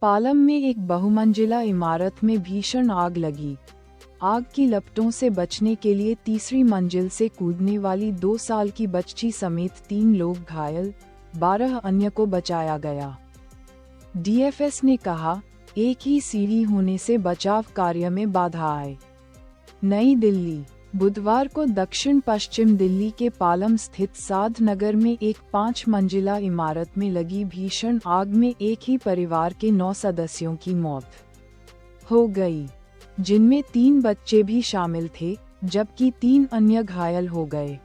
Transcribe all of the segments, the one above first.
पालम में एक बहुमंजिला इमारत में भीषण आग लगी। आग की लपटों से बचने के लिए तीसरी मंजिल से कूदने वाली 2 साल की बच्ची समेत 3 लोग घायल, 12 अन्य को बचाया गया। डीएफएस ने कहा, एक ही सीढ़ी होने से बचाव कार्य में बाधा आए। नई दिल्ली, बुधवार को दक्षिण पश्चिम दिल्ली के पालम स्थित साध नगर में एक 5 मंजिला इमारत में लगी भीषण आग में एक ही परिवार के 9 सदस्यों की मौत हो गई, जिनमें 3 बच्चे भी शामिल थे, जबकि 3 अन्य घायल हो गए।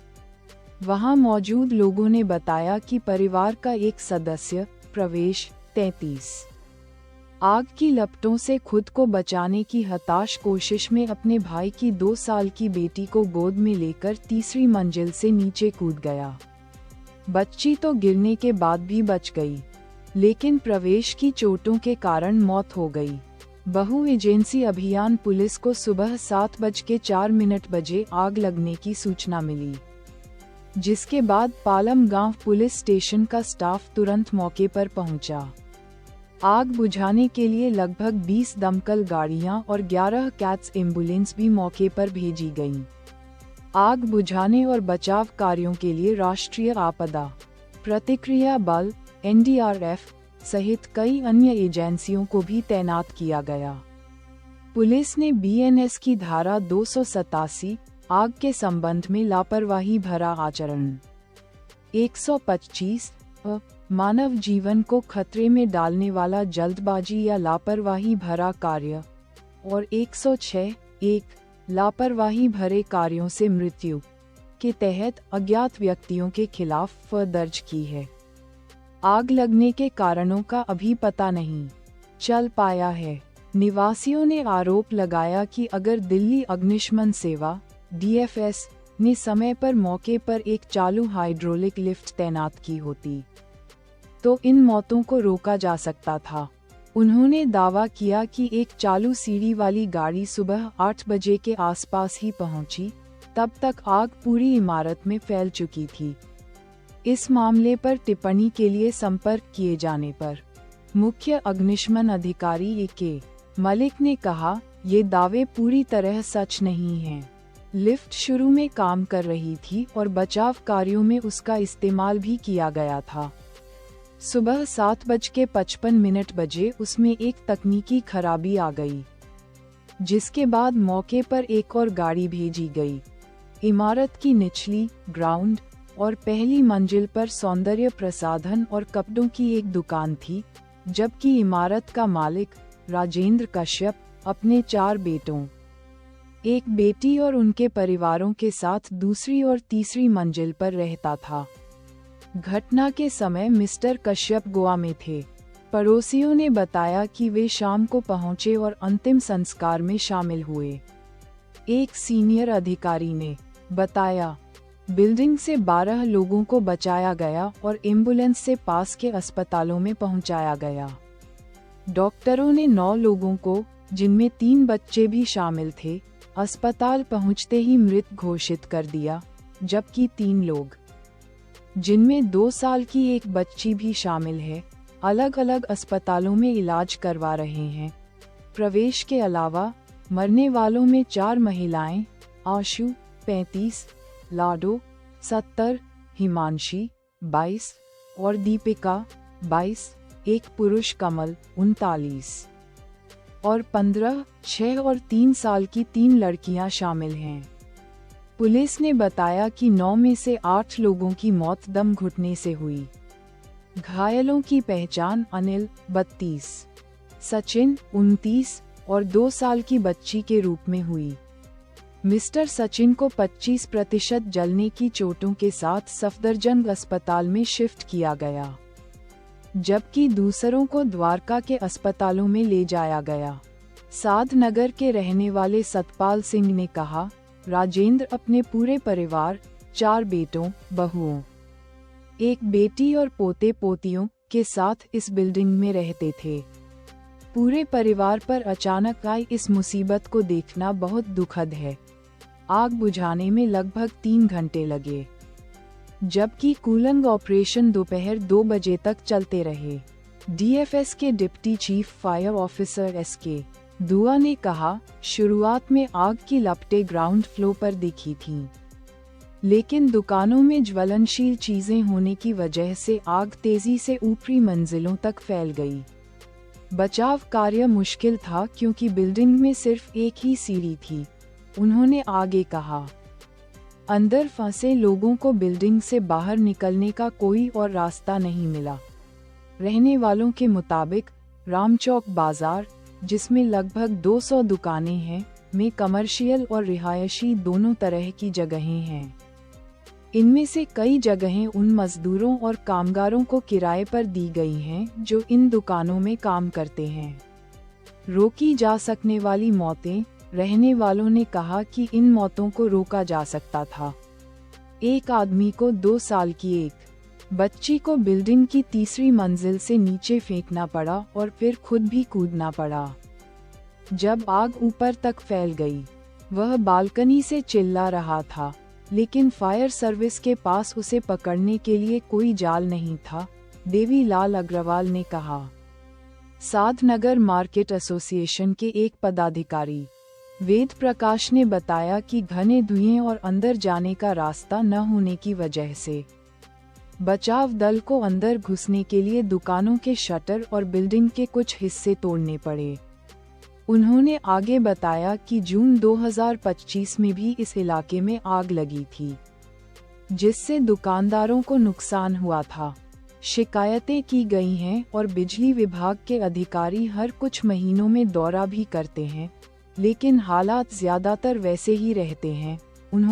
वहां मौजूद लोगों ने बताया कि परिवार का एक सदस्य, प्रवेश, 33, आग की लपटों से खुद को बचाने की हताश कोशिश में अपने भाई की 2 साल की बेटी को गोद में लेकर तीसरी मंजिल से नीचे कूद गया। बच्ची तो गिरने के बाद भी बच गई, लेकिन प्रवेश की चोटों के कारण मौत हो गई। बहु एजेंसी अभियान पुलिस को सुबह 7:04 बजे आग लगने की सूचना मिली, जिसके बाद पालम गांव पुलिस स्टेशन का स्टाफ तुरंत मौके पर पहुंचा। आग बुझाने के लिए लगभग 20 दमकल गाड़ियां और 11 कैट्स एम्बुलेंस भी मौके पर भेजी गईं। आग बुझाने और बचाव कार्यों के लिए राष्ट्रीय आपदा प्रतिक्रिया बल (एनडीआरएफ) सहित कई अन्य एजेंसियों को भी तैनात किया गया। पुलिस ने बीएनएस की धारा 287, आग के संबंध में लापरवाही भरा आचरण, 125 मानव जीवन को खतरे में डालने वाला जल्दबाजी या लापरवाही भरा कार्य और 106 लापरवाही भरे कार्यों से मृत्यु के तहत अज्ञात व्यक्तियों के खिलाफ दर्ज की है। आग लगने के कारणों का अभी पता नहीं चल पाया है। निवासियों ने आरोप लगाया कि अगर दिल्ली अग्निशमन सेवा (डीएफएस) ने समय पर मौके पर एक चालू हाइड्रोलिक लिफ्ट तैनात की होती तो इन मौतों को रोका जा सकता था। उन्होंने दावा किया कि एक चालू सीढ़ी वाली गाड़ी सुबह 8 बजे के आसपास ही पहुंची, तब तक आग पूरी इमारत में फैल चुकी थी। इस मामले पर टिप्पणी के लिए संपर्क किए जाने पर मुख्य अग्निशमन अधिकारी ए.के. मलिक ने कहा, ये दावे पूरी तरह सच नहीं हैं। लिफ्ट शुरू में काम कर रही थी और बचाव कार्यों में उसका इस्तेमाल भी किया गया था। सुबह 7:55 बजे उसमें एक तकनीकी खराबी आ गई, जिसके बाद मौके पर एक और गाड़ी भेजी गई। इमारत की निचली, ग्राउंड और पहली मंजिल पर सौंदर्य प्रसाधन और कपड़ों की एक दुकान थी, जबकि इमारत का मालिक, राजेंद्र कश्यप, अपने 4 बेटों, एक बेटी और उनके परिवारों के साथ दूसरी और तीसरी मंजिल पर रहता था। घटना के समय मिस्टर कश्यप गोवा में थे। पड़ोसियों ने बताया कि वे शाम को पहुंचे और अंतिम संस्कार में शामिल हुए। एक सीनियर अधिकारी ने बताया, बिल्डिंग से 12 लोगों को बचाया गया और एम्बुलेंस से पास के अस्पतालों में पहुंचाया गया। डॉक्टरों ने 9 लोगों को, जिनमें 3 बच्चे भी शामिल थे, अस्पताल पहुंचते ही मृत घोषित कर दिया, जबकि 3 लोग, जिनमें 2 साल की एक बच्ची भी शामिल है, अलग अलग अस्पतालों में इलाज करवा रहे हैं। प्रवेश के अलावा मरने वालों में 4 महिलाएं, आशु 35, लाडो 70, हिमांशी 22 और दीपिका 22, एक पुरुष कमल 39 और 15, 6 और 3 साल की 3 लड़कियां शामिल हैं। पुलिस ने बताया कि 9 में से 8 लोगों की मौत दम घुटने से हुई। घायलों की पहचान अनिल 32, सचिन 29 और 2 साल की बच्ची के रूप में हुई। मिस्टर सचिन को 25% जलने की चोटों के साथ सफदरजंग अस्पताल में शिफ्ट किया गया, जबकि दूसरों को द्वारका के अस्पतालों में ले जाया गया। साध नगर के रहने वाले सतपाल सिंह ने कहा, राजेंद्र अपने पूरे परिवार, 4 बेटों, बहुओं, एक बेटी और पोते पोतियों के साथ इस बिल्डिंग में रहते थे। पूरे परिवार पर अचानक आई इस मुसीबत को देखना बहुत दुखद है। आग बुझाने में लगभग 3 घंटे लगे, जबकि कूलिंग ऑपरेशन दोपहर 2 बजे तक चलते रहे। डीएफएस के deputy chief fire officer SK Dua ने कहा, शुरुआत में आग की लपटें ग्राउंड फ्लोर पर दिखी थीं, लेकिन दुकानों में ज्वलनशील चीजें होने की वजह से आग तेजी से ऊपरी मंजिलों तक फैल गई। बचाव कार्य मुश्किल था क्योंकि बिल्डिंग में सिर्फ एक ही सीढ़ी थी, उन्होंने आगे कहा। अंदर फंसे लोगों को बिल्डिंग से बाहर निकलने का कोई और रास्ता नहीं मिला। रहने वालों के मुताबिक रामचौक बाजार, जिसमें लगभग 200 दुकानें हैं, में कमर्शियल और रिहायशी दोनों तरह की जगहें हैं। इनमें से कई जगहें उन मजदूरों और कामगारों को किराए पर दी गई हैं जो इन दुकानों में काम करते हैं। रोकी जा सकने वाली मौतें, रहने वालों ने कहा कि इन मौतों को रोका जा सकता था। एक आदमी को 2 साल की एक बच्ची को बिल्डिंग की तीसरी मंजिल से नीचे फेंकना पड़ा और फिर खुद भी कूदना पड़ा। जब आग ऊपर तक फैल गई, वह बालकनी से चिल्ला रहा था, लेकिन फायर सर्विस के पास उसे पकड़ने के लिए कोई जाल नहीं था, देवी लाल अग्रवाल ने कहा। साधनगर मार्केट एसोसिएशन के एक पदाधिकारी वेद प्रकाश ने बताया कि घने धुएं और अंदर जाने का रास्ता न होने की वजह से बचाव दल को अंदर घुसने के लिए दुकानों के शटर और बिल्डिंग के कुछ हिस्से तोड़ने पड़े। उन्होंने आगे बताया कि जून 2025 में भी इस इलाके में आग लगी थी, जिससे दुकानदारों को नुकसान हुआ था। शिकायतें की गई हैं और बिजली विभाग के अधिकारी हर कुछ महीनों में दौरा भी करते हैं, लेकिन हालात ज्यादातर वैसे ही रहते हैं। उन्होंने